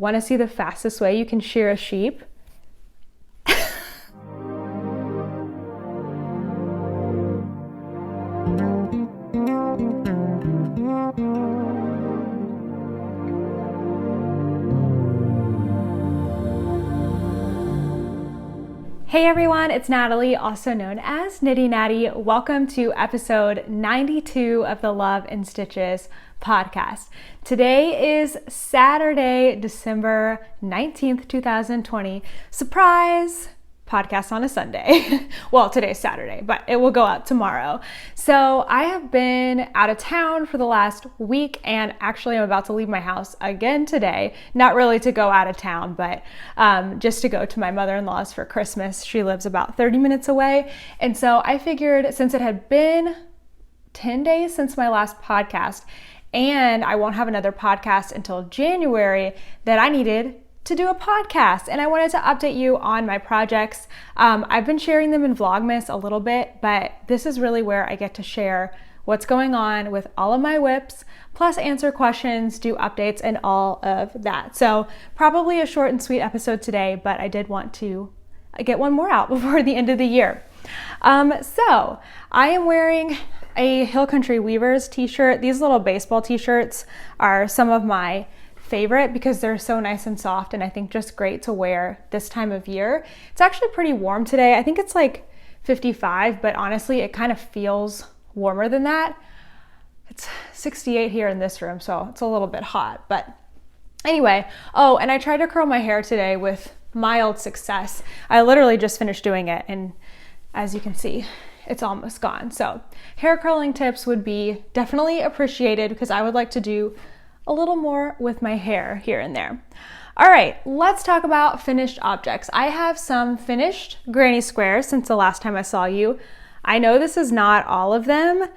Want to see the fastest way you can shear a sheep? Hey everyone, it's Natalie, also known as Knitty Natty. Welcome to episode 92 of the Love and Stitches podcast. Today is Saturday, December 19th, 2020. Surprise! Podcast on a Sunday. Well, today's Saturday, but it will go up tomorrow. So I have been out of town for the last week, and actually I'm about to leave my house again today. Not really to go out of town, but just to go to my mother-in-law's for Christmas. She lives about 30 minutes away. And so I figured, since it had been 10 days since my last podcast, and I won't have another podcast until January, that I needed to do a podcast, and I wanted to update you on my projects. I've been sharing them in VLOGMAS a little bit, but this is really where I get to share what's going on with all of my whips, plus answer questions, do updates, and all of that. So probably a short and sweet episode today, but I did want to get one more out before the end of the year. So I am wearing a Hill Country Weavers t-shirt. These little baseball t-shirts are some of my favorite because they're so nice and soft, and I think just great to wear this time of year. It's actually pretty warm today. I think it's like 55, but honestly it kind of feels warmer than that. It's 68 here in this room, so it's a little bit hot, but anyway. Oh, and I tried to curl my hair today with mild success. I literally just finished doing it, and as you can see, it's almost gone. So hair curling tips would be definitely appreciated because I would like to do a little more with my hair here and there. All right, let's talk about finished objects. I have some finished granny squares since the last time I saw you. I know this is not all of them,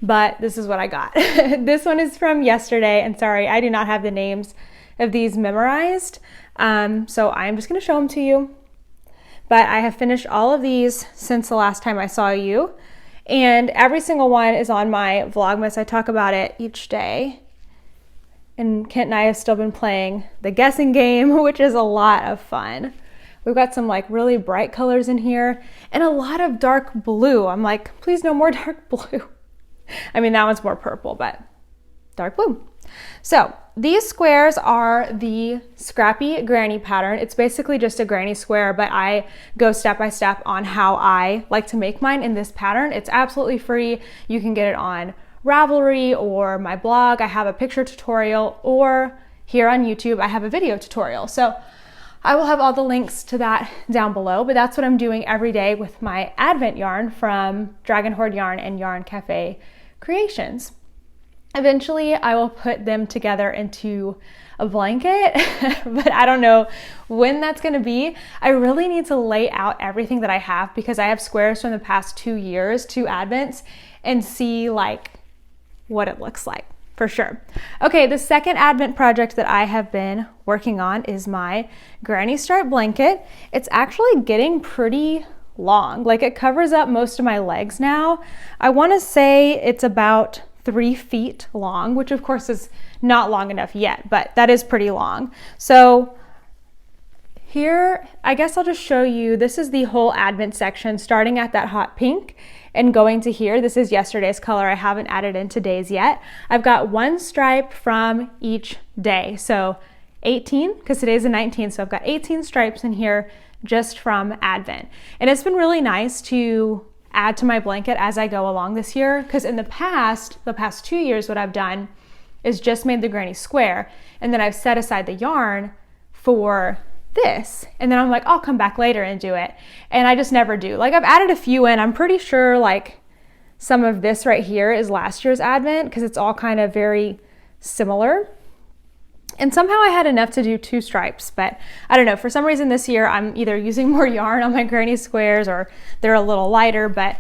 but this is what I got. This one is from yesterday, and sorry, I do not have the names of these memorized, so I'm just gonna show them to you. But I have finished all of these since the last time I saw you, and every single one is on my Vlogmas. I talk about it each day. And Kent and I have still been playing the guessing game, which is a lot of fun. We've got some like really bright colors in here and a lot of dark blue. I'm like, please no more dark blue. I mean, that one's more purple, but dark blue. So these squares are the Scrappy Granny pattern. It's basically just a granny square, but I go step by step on how I like to make mine in this pattern. It's absolutely free. You can get it on Ravelry or my blog. I have a picture tutorial, or here on YouTube I have a video tutorial. So I will have all the links to that down below, but that's what I'm doing every day with my Advent yarn from Dragon Horde Yarn and Yarn Cafe Creations. Eventually I will put them together into a blanket, but I don't know when that's gonna be. I really need to lay out everything that I have because I have squares from the past 2 years, 2 Advents, and see like what it looks like for sure. Okay, the second Advent project that I have been working on is my granny stripe blanket. It's actually getting pretty long. Like, it covers up most of my legs now. I want to say it's about 3 feet long, which of course is not long enough yet, but that is pretty long. So here, I guess I'll just show you, this is the whole Advent section, starting at that hot pink and going to here. This is yesterday's color. I haven't added in today's yet. I've got 1 stripe from each day. So 18, because today's the 19th. So I've got 18 stripes in here just from Advent. And it's been really nice to add to my blanket as I go along this year, because in the past 2 years, what I've done is just made the granny square, and then I've set aside the yarn for this, and then I'm like, I'll come back later and do it, and I just never do. Like, I've added a few in. I'm pretty sure like some of this right here is last year's Advent because it's all kind of very similar, and somehow I had enough to do 2 stripes, but I don't know, for some reason this year I'm either using more yarn on my granny squares or they're a little lighter, but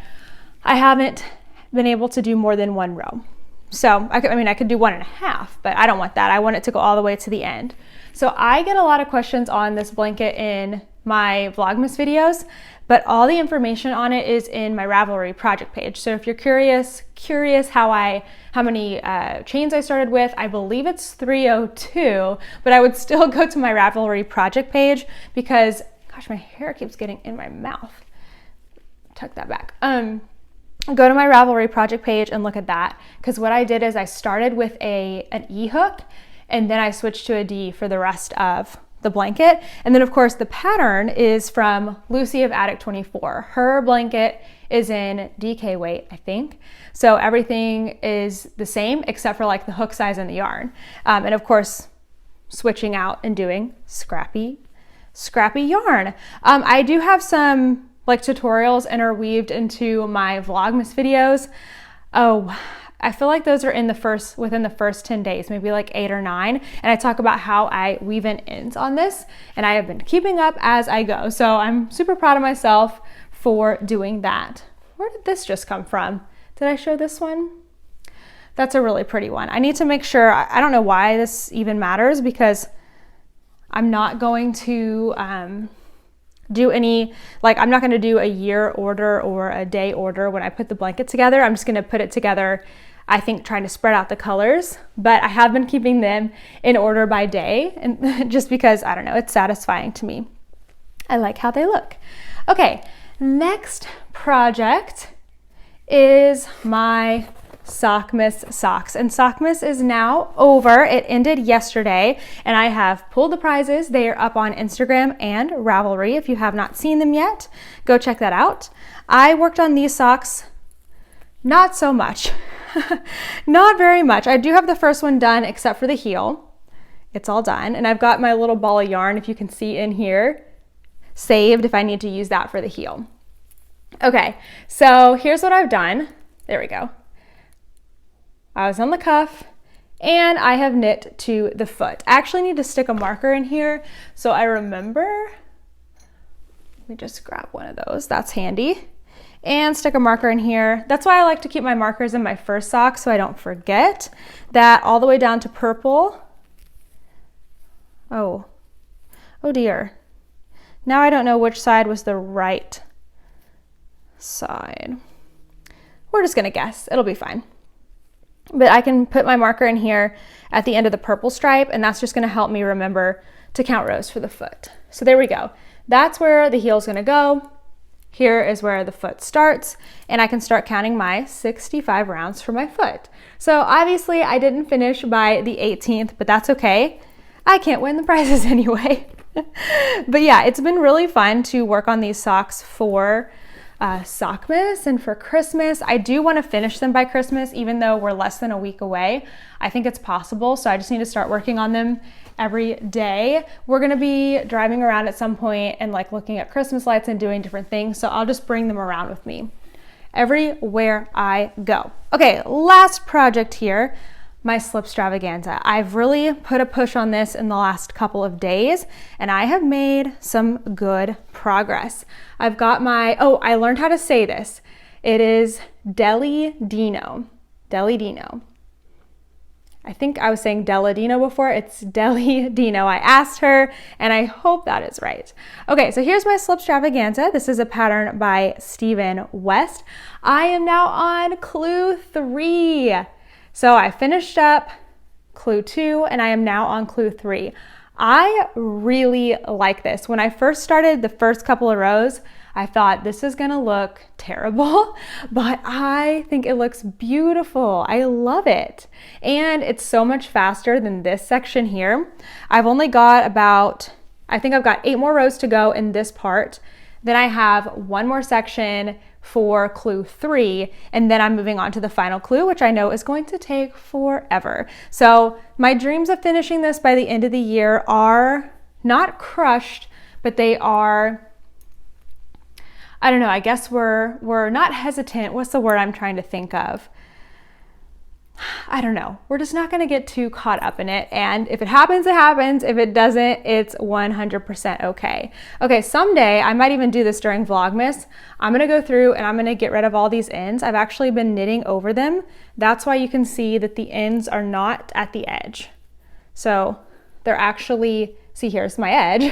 I haven't been able to do more than 1 row. So I could do 1.5, but I don't want that. I want it to go all the way to the end. So I get a lot of questions on this blanket in my Vlogmas videos, but all the information on it is in my Ravelry project page. So if you're curious how many chains I started with, I believe it's 302, but I would still go to my Ravelry project page because, gosh, my hair keeps getting in my mouth. Tuck that back. Go to my Ravelry project page and look at that, because what I did is I started with an E hook and then I switched to a D for the rest of the blanket. And then of course the pattern is from Lucy of Attic 24. Her blanket is in DK weight, I think. So everything is the same except for like the hook size and the yarn. And of course, switching out and doing scrappy yarn. I do have some like tutorials interweaved into my Vlogmas videos. Oh, I feel like those are within the first 10 days, maybe like 8 or 9. And I talk about how I weave in ends on this, and I have been keeping up as I go. So I'm super proud of myself for doing that. Where did this just come from? Did I show this one? That's a really pretty one. I need to make sure, I don't know why this even matters, because I'm not going to do any, like I'm not going to do a year order or a day order when I put the blanket together. I'm just going to put it together, I think, trying to spread out the colors, but I have been keeping them in order by day, and just because, I don't know, it's satisfying to me. I like how they look. Okay, next project is my Sockmas socks, and Sockmas is now over. It ended yesterday, and I have pulled the prizes. They are up on Instagram and Ravelry. If you have not seen them yet, go check that out. I worked on these socks not so much. Not very much. I do have the first one done except for the heel. It's all done, and I've got my little ball of yarn, if you can see in here, saved if I need to use that for the heel. Okay, so here's what I've done. There we go. I was on the cuff and I have knit to the foot. I actually need to stick a marker in here so I remember. Let me just grab one of those. That's handy. And stick a marker in here. That's why I like to keep my markers in my first sock so I don't forget. That all the way down to purple. Oh dear. Now I don't know which side was the right side. We're just gonna guess. It'll be fine. But I can put my marker in here at the end of the purple stripe, and that's just gonna help me remember to count rows for the foot. So there we go. That's where the heel's gonna go. Here is where the foot starts, and I can start counting my 65 rounds for my foot. So obviously I didn't finish by the 18th, but that's okay. I can't win the prizes anyway. But yeah, it's been really fun to work on these socks for Sockmas and for Christmas. I do want to finish them by Christmas, even though we're less than a week away. I think it's possible, so I just need to start working on them every day. We're going to be driving around at some point and like looking at Christmas lights and doing different things, so I'll just bring them around with me everywhere I go. Okay, last project here, my Slipstravaganza. I've really put a push on this in the last couple of days, and I have made some good progress. I've got my, I learned how to say this. It is Deli Dino. Deli Dino. I think I was saying Deladino before. It's Deli Dino. I asked her, and I hope that is right. Okay, so here's my Slipstravaganza. This is a pattern by Stephen West. I am now on clue 3. So I finished up clue 2 and I am now on clue 3. I really like this. When I first started the first couple of rows, I thought this is gonna look terrible, but I think it looks beautiful. I love it. And it's so much faster than this section here. I've only got I think I've got 8 more rows to go in this part. Then I have 1 more section for clue 3, and then I'm moving on to the final clue, which I know is going to take forever. So my dreams of finishing this by the end of the year are not crushed, but they are, I don't know, I guess we're not hesitant. What's the word I'm trying to think of? I don't know. We're just not going to get too caught up in it. And if it happens, it happens. If it doesn't, it's 100% okay. Okay, someday, I might even do this during Vlogmas. I'm going to go through and I'm going to get rid of all these ends. I've actually been knitting over them. That's why you can see that the ends are not at the edge. So they're actually, see, here's my edge.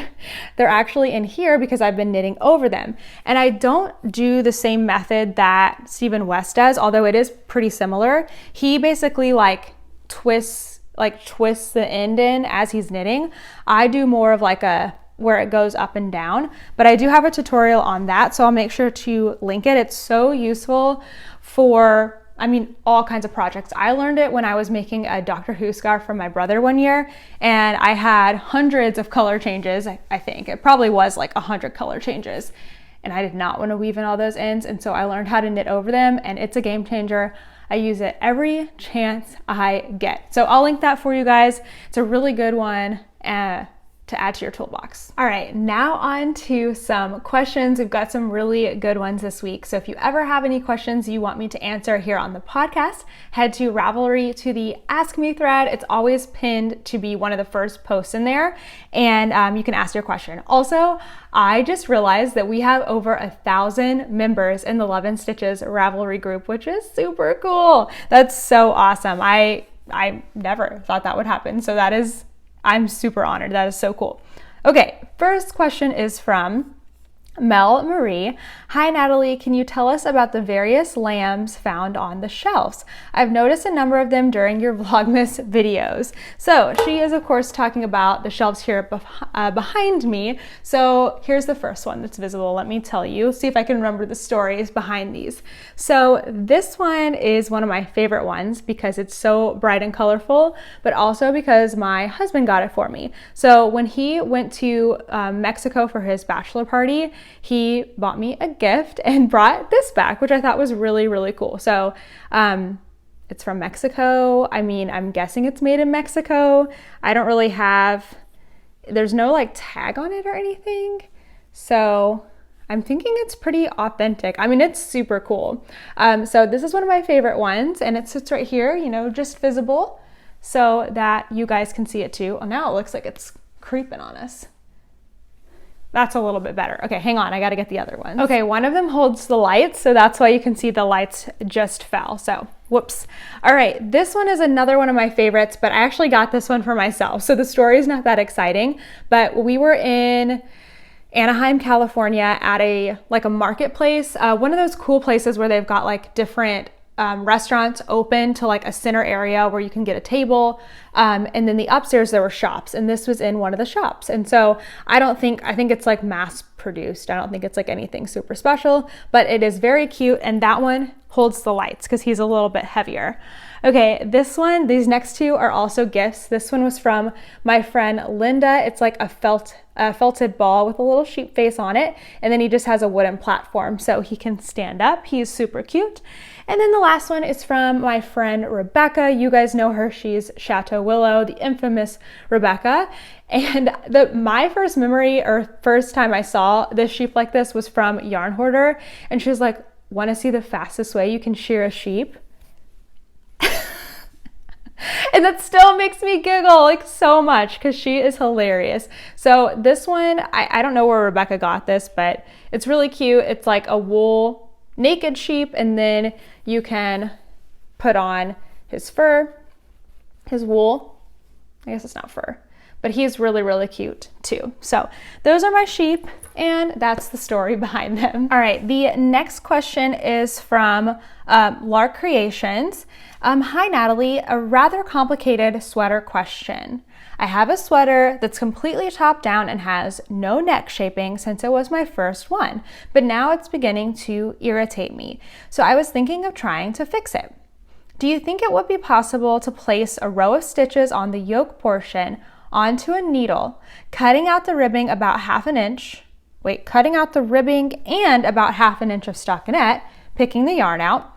They're actually in here because I've been knitting over them. And I don't do the same method that Stephen West does, although it is pretty similar. He basically like twists the end in as he's knitting. I do more of like a where it goes up and down, but I do have a tutorial on that, so I'll make sure to link it. It's so useful for, I mean, all kinds of projects. I learned it when I was making a Doctor Who scarf for my brother one year, and I had hundreds of color changes. I think it probably was like 100 color changes, and I did not want to weave in all those ends, and so I learned how to knit over them, and it's a game changer. I use it every chance I get. So I'll link that for you guys. It's a really good one to add to your toolbox. All right, now on to some questions. We've got some really good ones this week. So if you ever have any questions you want me to answer here on the podcast, head to Ravelry to the Ask Me thread. It's always pinned to be one of the first posts in there, and you can ask your question. Also, I just realized that we have over 1,000 members in the Love and Stitches Ravelry group, which is super cool. That's so awesome. I never thought that would happen. So I'm super honored. That is so cool. Okay, first question is from Mel Marie. Hi Natalie, can you tell us about the various lambs found on the shelves? I've noticed a number of them during your Vlogmas videos. So she is of course talking about the shelves here behind me. So here's the first one that's visible. Let me tell you, see if I can remember the stories behind these. So this one is one of my favorite ones because it's so bright and colorful, but also because my husband got it for me. So when he went to Mexico for his bachelor party, he bought me a gift and brought this back, which I thought was really, really cool. So it's from Mexico. I mean, I'm guessing it's made in Mexico. I don't really there's no like tag on it or anything. So I'm thinking it's pretty authentic. I mean, it's super cool. So this is one of my favorite ones, and it sits right here, you know, just visible so that you guys can see it too. Oh, now it looks like it's creeping on us. That's a little bit better. Okay, hang on, I gotta get the other ones. Okay, one of them holds the lights, so that's why you can see the lights just fell, so whoops. All right, this one is another one of my favorites, but I actually got this one for myself, so the story is not that exciting, but we were in Anaheim, California at a marketplace, one of those cool places where they've got like different restaurants open to like a center area where you can get a table, and then the upstairs there were shops, and this was in one of the shops. And so I think it's like mass produced. I don't think it's like anything super special, but it is very cute, and that one holds the lights because he's a little bit heavier. Okay, these next two are also gifts. This one was from my friend Linda. It's like a felted ball with a little sheep face on it, and then he just has a wooden platform so he can stand up. He's super cute. And then the last one is from my friend Rebecca. You guys know her. She's Chateau Willow, the infamous Rebecca. And my first memory or first time I saw this sheep like this was from Yarn Hoarder. And she was like, want to see the fastest way you can shear a sheep? And that still makes me giggle like so much because she is hilarious. So this one, I don't know where Rebecca got this, but it's really cute. It's like a wool naked sheep, and then you can put on his fur, his wool. I guess it's not fur, but he's really, really cute too. So those are my sheep, and that's the story behind them. All right, the next question is from Lark Creations. Hi Natalie, a rather complicated sweater question. I have a sweater that's completely topped down and has no neck shaping since it was my first one, but now it's beginning to irritate me. So I was thinking of trying to fix it. Do you think it would be possible to place a row of stitches on the yoke portion onto a needle, cutting out the ribbing about cutting out the ribbing and about 1/2 inch of stockinette, picking the yarn out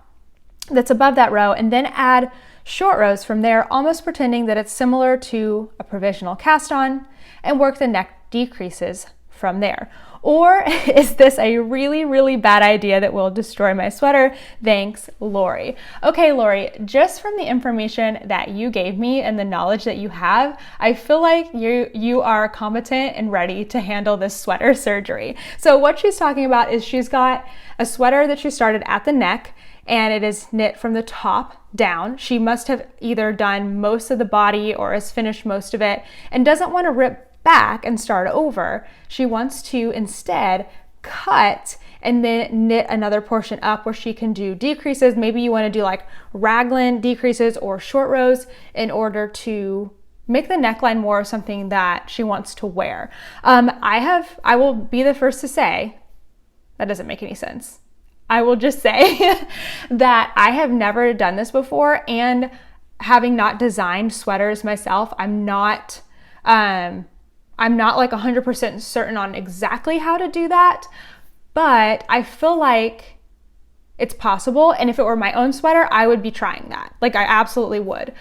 that's above that row, and then add short rows from there, almost pretending that it's similar to a provisional cast on, and work the neck decreases from there? Or is this a really, really bad idea that will destroy my sweater? Thanks, Lori. Okay, Lori, just from the information that you gave me and the knowledge that you have, I feel like you are competent and ready to handle this sweater surgery. So what she's talking about is she's got a sweater that she started at the neck, and it is knit from the top down. She must have either done most of the body or has finished most of it and doesn't want to rip back and start over. She wants to instead cut and then knit another portion up where she can do decreases. Maybe you want to do like raglan decreases or short rows in order to make the neckline more something that she wants to wear. I will be the first to say, that doesn't make any sense. I will just say that I have never done this before, and having not designed sweaters myself, I'm not like 100% certain on exactly how to do that, but I feel like it's possible. And if it were my own sweater, I would be trying that. Like I absolutely would.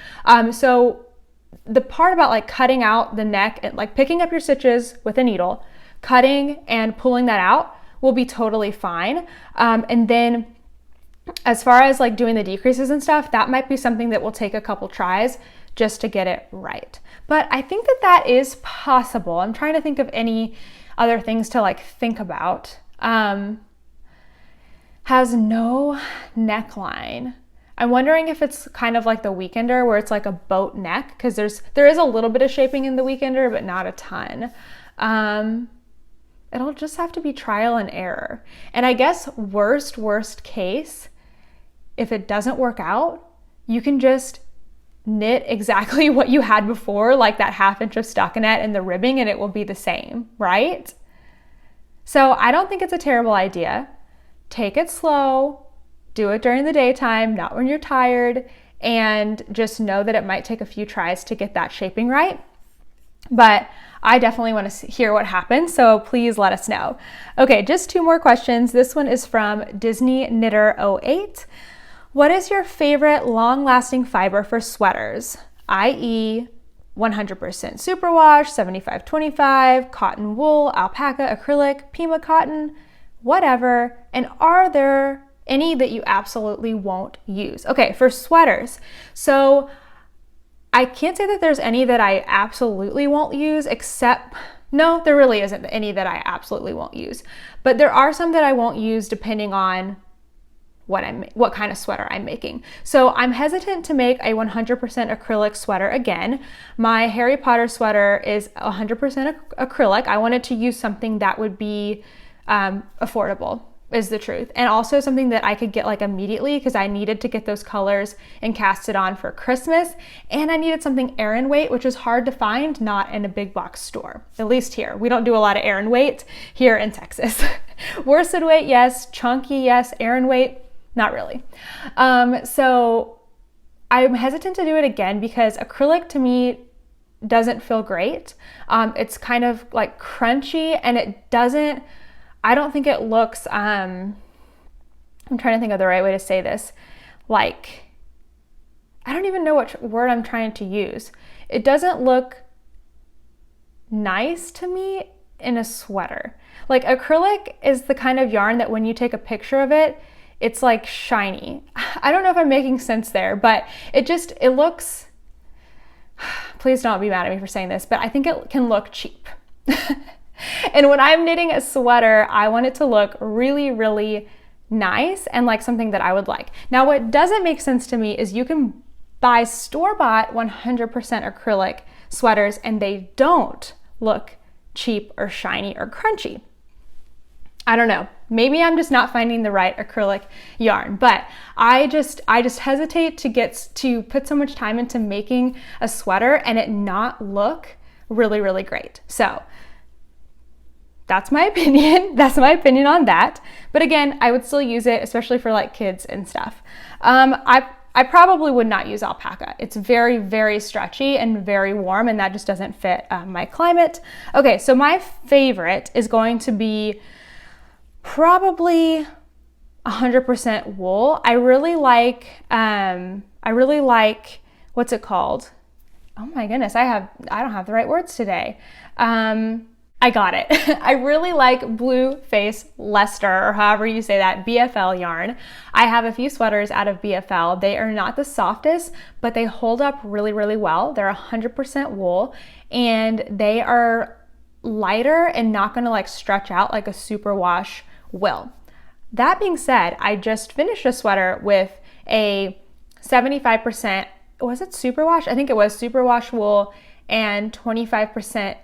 So the part about like cutting out the neck and like picking up your stitches with a needle, cutting and pulling that out will be totally fine. And then as far as like doing the decreases and stuff, that might be something that will take a couple tries just to get it right. But I think that that is possible. I'm trying to think of any other things to like think about. Has no neckline. I'm wondering if it's kind of like the Weekender where it's like a boat neck, because there is a little bit of shaping in the Weekender, but not a ton. It'll just have to be trial and error. And I guess worst case, if it doesn't work out, you can just knit exactly what you had before, like that 1/2 inch of stockinette and the ribbing, and it will be the same, right? So I don't think it's a terrible idea. Take it slow. Do it during the daytime, not when you're tired, and just know that it might take a few tries to get that shaping right. But I definitely want to hear what happens, so please let us know. Okay, just 2 more questions. This one is from Disney Knitter 08. What is your favorite long-lasting fiber for sweaters, i.e. 100% superwash, 75-25, cotton wool, alpaca, acrylic, Pima cotton, whatever, and are there any that you absolutely won't use? Okay, for sweaters, so I can't say that there's any that I absolutely won't use, except, no, there really isn't any that I absolutely won't use. But there are some that I won't use depending on what kind of sweater I'm making. So I'm hesitant to make a 100% acrylic sweater again. My Harry Potter sweater is 100% acrylic. I wanted to use something that would be affordable, is the truth. And also something that I could get like immediately, because I needed to get those colors and cast it on for Christmas. And I needed something Aran weight, which is hard to find, not in a big box store, at least here. We don't do a lot of Aran weight here in Texas. Worsted weight, yes. Chunky, yes. Aran weight, not really. So I'm hesitant to do it again because acrylic to me doesn't feel great. It's kind of like crunchy, and I don't think it looks, I'm trying to think of the right way to say this. Like, I don't even know what word I'm trying to use. It doesn't look nice to me in a sweater. Like acrylic is the kind of yarn that when you take a picture of it, it's like shiny. I don't know if I'm making sense there, but it looks, please don't be mad at me for saying this, but I think it can look cheap. And when I'm knitting a sweater, I want it to look really, really nice and like something that I would like. Now, what doesn't make sense to me is you can buy store-bought 100% acrylic sweaters and they don't look cheap or shiny or crunchy. I don't know. Maybe I'm just not finding the right acrylic yarn, but I just hesitate to put so much time into making a sweater and it not look really, really great. So that's my opinion. That's my opinion on that. But again, I would still use it, especially for like kids and stuff. I probably would not use alpaca. It's very, very stretchy and very warm, and that just doesn't fit my climate. Okay, so my favorite is going to be probably 100% wool. I really like, what's it called? Oh my goodness, I don't have the right words today. I got it. I really like Blue Face Leicester, or however you say that, BFL yarn. I have a few sweaters out of BFL. They are not the softest, but they hold up really, really well. They're 100% wool, and they are lighter and not gonna like stretch out like a superwash will. That being said, I just finished a sweater with a 75%, was it superwash? I think it was superwash wool and 25%,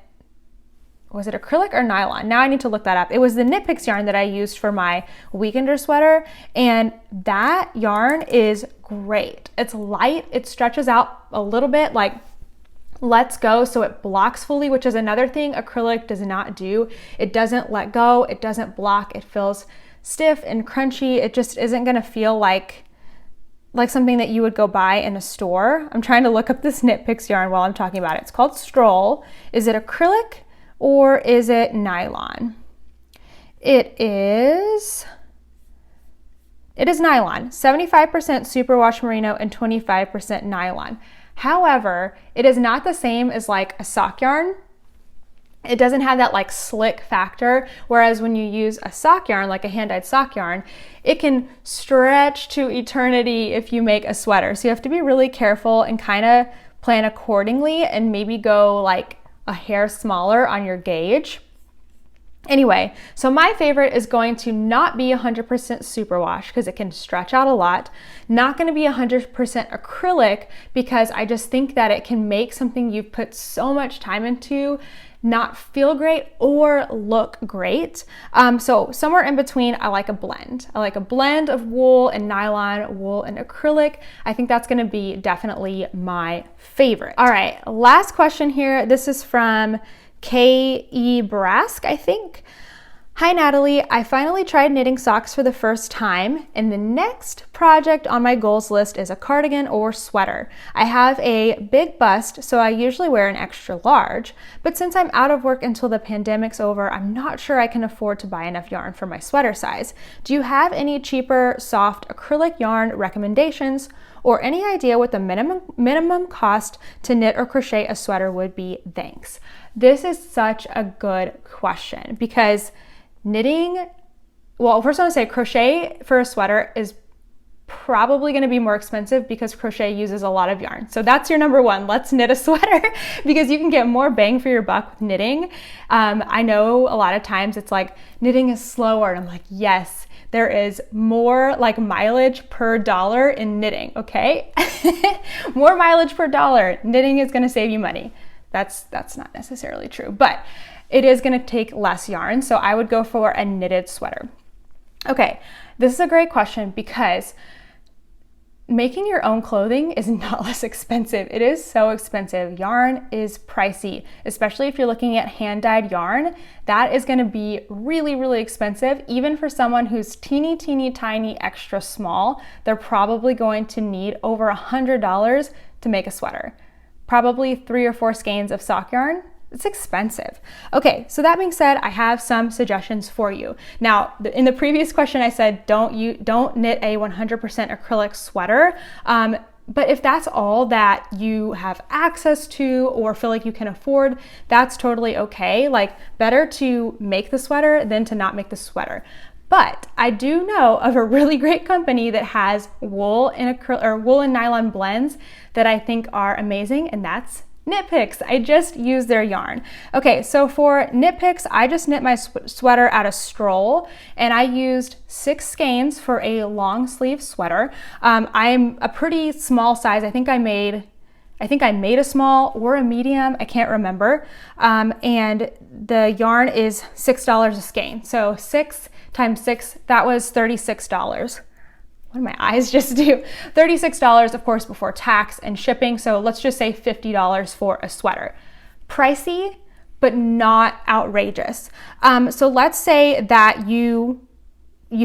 was it acrylic or nylon? Now I need to look that up. It was the Knit Picks yarn that I used for my weekender sweater, and that yarn is great. It's light, it stretches out a little bit, like lets go so it blocks fully, which is another thing acrylic does not do. It doesn't let go, it doesn't block, it feels stiff and crunchy. It just isn't gonna feel like something that you would go buy in a store. I'm trying to look up this Knit Picks yarn while I'm talking about it. It's called Stroll. Is it acrylic or is it nylon? It is nylon, 75% superwash merino and 25% nylon. However, it is not the same as like a sock yarn. It doesn't have that like slick factor, whereas when you use a sock yarn, like a hand-dyed sock yarn, it can stretch to eternity if you make a sweater. So you have to be really careful and kind of plan accordingly and maybe go like a hair smaller on your gauge. Anyway, so my favorite is going to not be 100% superwash because it can stretch out a lot. Not going to be 100% acrylic because I just think that it can make something you've put so much time into not feel great or look great. So somewhere in between, I like a blend. I like a blend of wool and nylon, wool and acrylic. I think that's gonna be definitely my favorite. All right, last question here. This is from K.E. Brask, I think. Hi Natalie, I finally tried knitting socks for the first time, and the next project on my goals list is a cardigan or sweater. I have a big bust, so I usually wear an extra large, but since I'm out of work until the pandemic's over, I'm not sure I can afford to buy enough yarn for my sweater size. Do you have any cheaper, soft acrylic yarn recommendations, or any idea what the minimum cost to knit or crochet a sweater would be? Thanks. This is such a good question because knitting, well, first I want to say crochet for a sweater is probably going to be more expensive because crochet uses a lot of yarn. So that's your number one. Let's knit a sweater because you can get more bang for your buck with knitting. I know a lot of times it's like knitting is slower, and I'm like, yes, there is more like mileage per dollar in knitting, okay? More mileage per dollar. Knitting is going to save you money. That's not necessarily true, but it is going to take less yarn. So I would go for a knitted sweater. Okay, this is a great question because making your own clothing is not less expensive. It is so expensive. Yarn is pricey, especially if you're looking at hand-dyed yarn. That is going to be really, really expensive. Even for someone who's teeny, tiny, extra small, they're probably going to need over $100 to make a sweater. Probably 3 or 4 skeins of sock yarn. It's expensive. Okay, so that being said, I have some suggestions for you. Now, in the previous question, I said don't knit a 100% acrylic sweater. But if that's all that you have access to or feel like you can afford, that's totally okay. Like, better to make the sweater than to not make the sweater. But I do know of a really great company that has wool and wool and nylon blends that I think are amazing, and that's Knit Picks. I just use their yarn. Okay, so for Knit Picks, I just knit my sweater out of Stroll, and I used 6 skeins for a long sleeve sweater. I'm a pretty small size. I think I made a small or a medium, I can't remember. And the yarn is $6 a skein. So 6 times 6, that was $36. What did my eyes just do? $36, of course, before tax and shipping. So let's just say $50 for a sweater. Pricey, but not outrageous. So let's say that you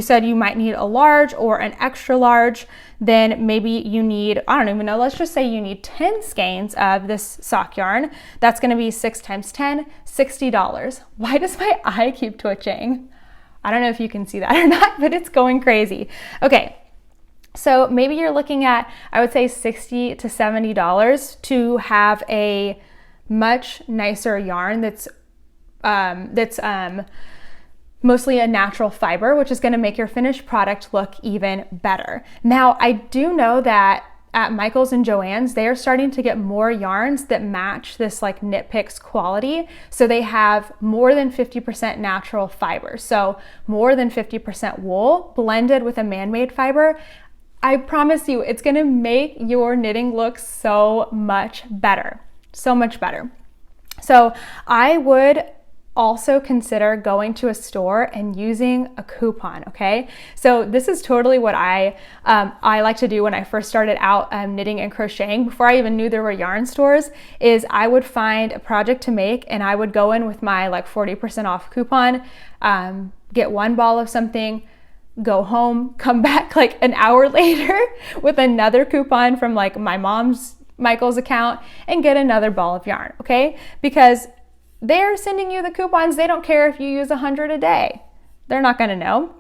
said you might need a large or an extra large, then maybe you need, I don't even know, let's just say you need 10 skeins of this sock yarn. That's gonna be 6 times 10, $60. Why does my eye keep twitching? I don't know if you can see that or not, but it's going crazy. Okay. So maybe you're looking at, I would say $60 to $70 to have a much nicer yarn that's mostly a natural fiber, which is going to make your finished product look even better. Now, I do know that at Michael's and Joann's, they are starting to get more yarns that match this like Knit Picks quality. So they have more than 50% natural fiber. So more than 50% wool blended with a man-made fiber. I promise you, it's gonna make your knitting look so much better, so much better. So I would also consider going to a store and using a coupon, okay? So this is totally what I like to do when I first started out knitting and crocheting. Before I even knew there were yarn stores, is I would find a project to make and I would go in with my like 40% off coupon, get one ball of something, go home, come back like an hour later with another coupon from like my mom's Michael's account and get another ball of yarn, okay? Because they're sending you the coupons. They don't care if you use 100 a day. They're not gonna know.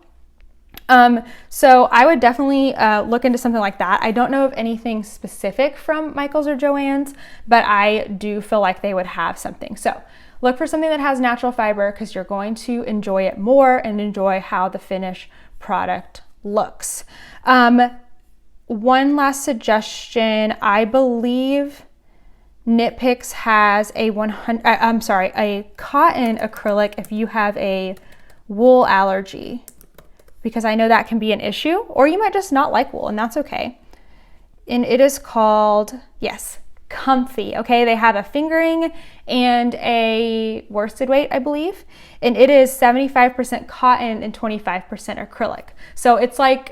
So I would definitely look into something like that. I don't know of anything specific from Michael's or Joann's, but I do feel like they would have something. So look for something that has natural fiber because you're going to enjoy it more and enjoy how the finished product looks. One last suggestion, I believe Knit Picks has a a cotton acrylic if you have a wool allergy, because I know that can be an issue, or you might just not like wool and that's okay. And it is called, yes, Comfy, okay? They have a fingering and a worsted weight, I believe, and it is 75% cotton and 25% acrylic. So it's like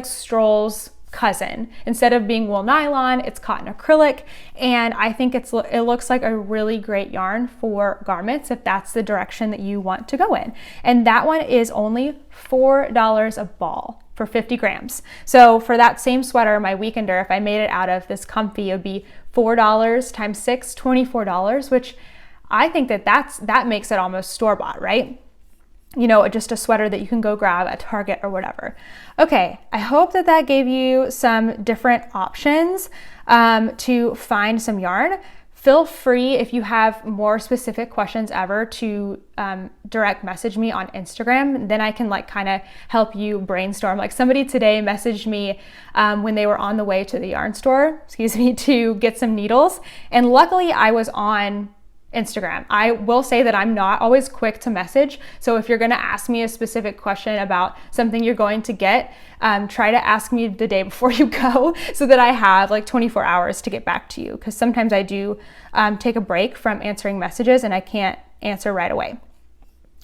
Stroll's cousin. Instead of being wool nylon, it's cotton acrylic, and I think it looks like a really great yarn for garments if that's the direction that you want to go in. And that one is only $4 a ball for 50 grams. So for that same sweater, my weekender, if I made it out of this Comfy, it would be $4 times 6, $24, which I think that makes it almost store-bought, right? You know, just a sweater that you can go grab at Target or whatever. Okay, I hope that gave you some different options to find some yarn. Feel free, if you have more specific questions ever, to direct message me on Instagram. Then I can like kind of help you brainstorm. Like somebody today messaged me when they were on the way to the yarn store, to get some needles. And luckily I was on Instagram. I will say that I'm not always quick to message. So if you're going to ask me a specific question about something you're going to get, try to ask me the day before you go so that I have like 24 hours to get back to you. Because sometimes I do take a break from answering messages and I can't answer right away.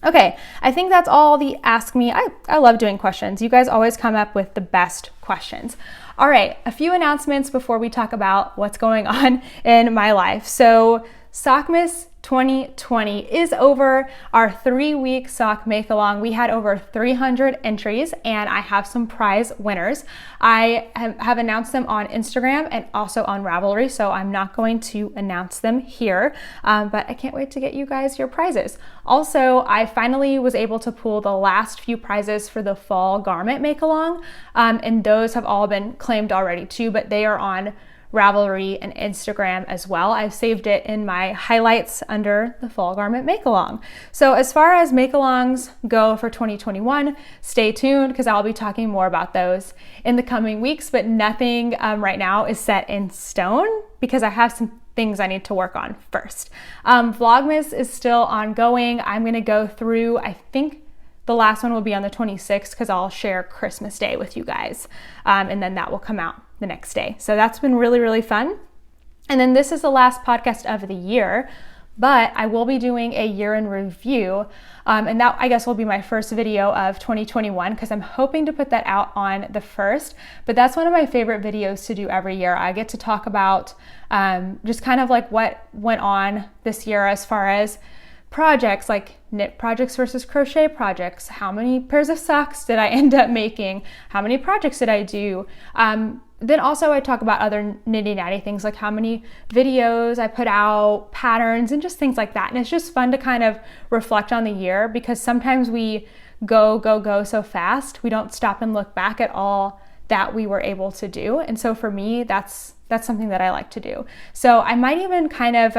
Okay, I think that's all the Ask Me. I love doing questions. You guys always come up with the best questions. All right, a few announcements before we talk about what's going on in my life. So Sockmas 2020 is over, our 3-week sock make-along. We had over 300 entries and I have some prize winners. I have announced them on Instagram and also on Ravelry, so I'm not going to announce them here, but I can't wait to get you guys your prizes. Also, I finally was able to pull the last few prizes for the fall garment make-along, and those have all been claimed already too, but they are on Ravelry and Instagram as well. I've saved it in my highlights under the fall garment make-along. So as far as make-alongs go for 2021, stay tuned because I'll be talking more about those in the coming weeks, but nothing right now is set in stone because I have some things I need to work on first. Vlogmas is still ongoing. I'm gonna go through, I think the last one will be on the 26th because I'll share Christmas Day with you guys, and then that will come out the next day. So that's been really, really fun. And then this is the last podcast of the year, but I will be doing a year in review. And that I guess will be my first video of 2021 because I'm hoping to put that out on the 1st, but that's one of my favorite videos to do every year. I get to talk about just kind of like what went on this year as far as projects, like knit projects versus crochet projects. How many pairs of socks did I end up making? How many projects did I do? Then also I talk about other Knitty Natty things, like how many videos I put out, patterns, and just things like that. And it's just fun to kind of reflect on the year because sometimes we go so fast, we don't stop and look back at all that we were able to do. And so for me, that's something that I like to do. So I might even kind of,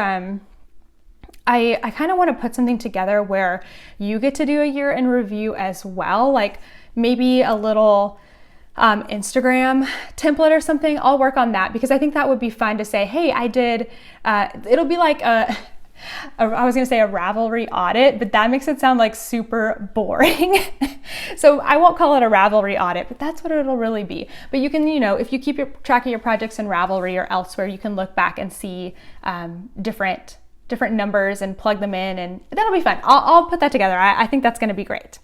I kind of want to put something together where you get to do a year in review as well, like maybe a little Instagram template or something, I'll work on that, because I think that would be fun to say, hey, I did, it'll be like I was going to say a Ravelry audit, but that makes it sound like super boring. So I won't call it a Ravelry audit, but that's what it'll really be. But you can, if you keep track of your projects in Ravelry or elsewhere, you can look back and see different numbers and plug them in, and that'll be fun. I'll put that together. I think that's going to be great.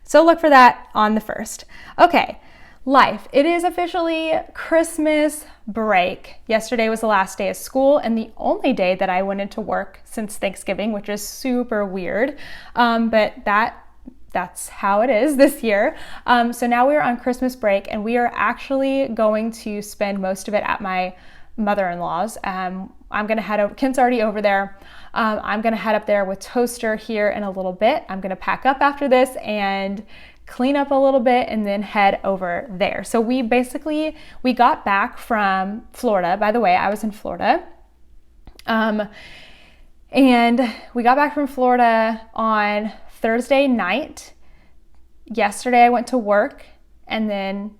So look for that on the 1st. Okay. Life. It is officially Christmas break. Yesterday was the last day of school and the only day that I went into work since Thanksgiving, which is super weird. But that's how it is this year. So now we are on Christmas break, and we are actually going to spend most of it at my mother-in-law's. I'm going to head over. Kent's already over there. I'm going to head up there with Toaster here in a little bit. I'm going to pack up after this and clean up a little bit and then head over there. So we got back from Florida. By the way, I was in Florida. And we got back from Florida on Thursday night. Yesterday I went to work and then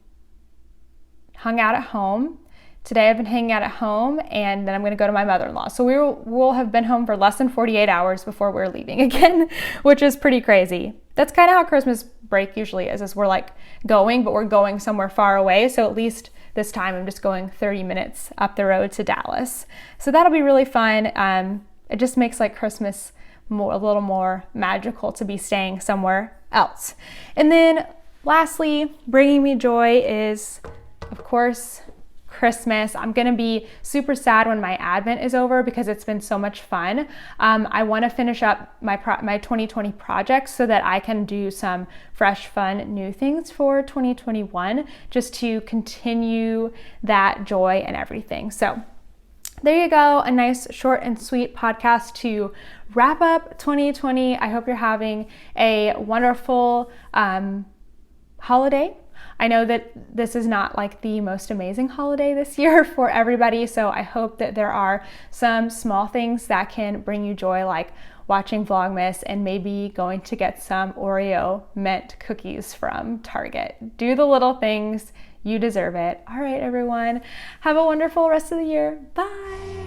hung out at home. Today I've been hanging out at home, and then I'm going to go to my mother-in-law. So we'll have been home for less than 48 hours before we're leaving again, which is pretty crazy. That's kind of how Christmas break usually is we're like going, but we're going somewhere far away. So at least this time I'm just going 30 minutes up the road to Dallas. So that'll be really fun. It just makes like Christmas a little more magical to be staying somewhere else. And then lastly, bringing me joy is, of course, Christmas. I'm going to be super sad when my Advent is over because it's been so much fun. I want to finish up my 2020 projects so that I can do some fresh, fun, new things for 2021, just to continue that joy and everything. So there you go. A nice short and sweet podcast to wrap up 2020. I hope you're having a wonderful holiday. I know that this is not like the most amazing holiday this year for everybody, so I hope that there are some small things that can bring you joy, like watching Vlogmas and maybe going to get some Oreo mint cookies from Target. Do the little things. You deserve it. All right, everyone. Have a wonderful rest of the year. Bye.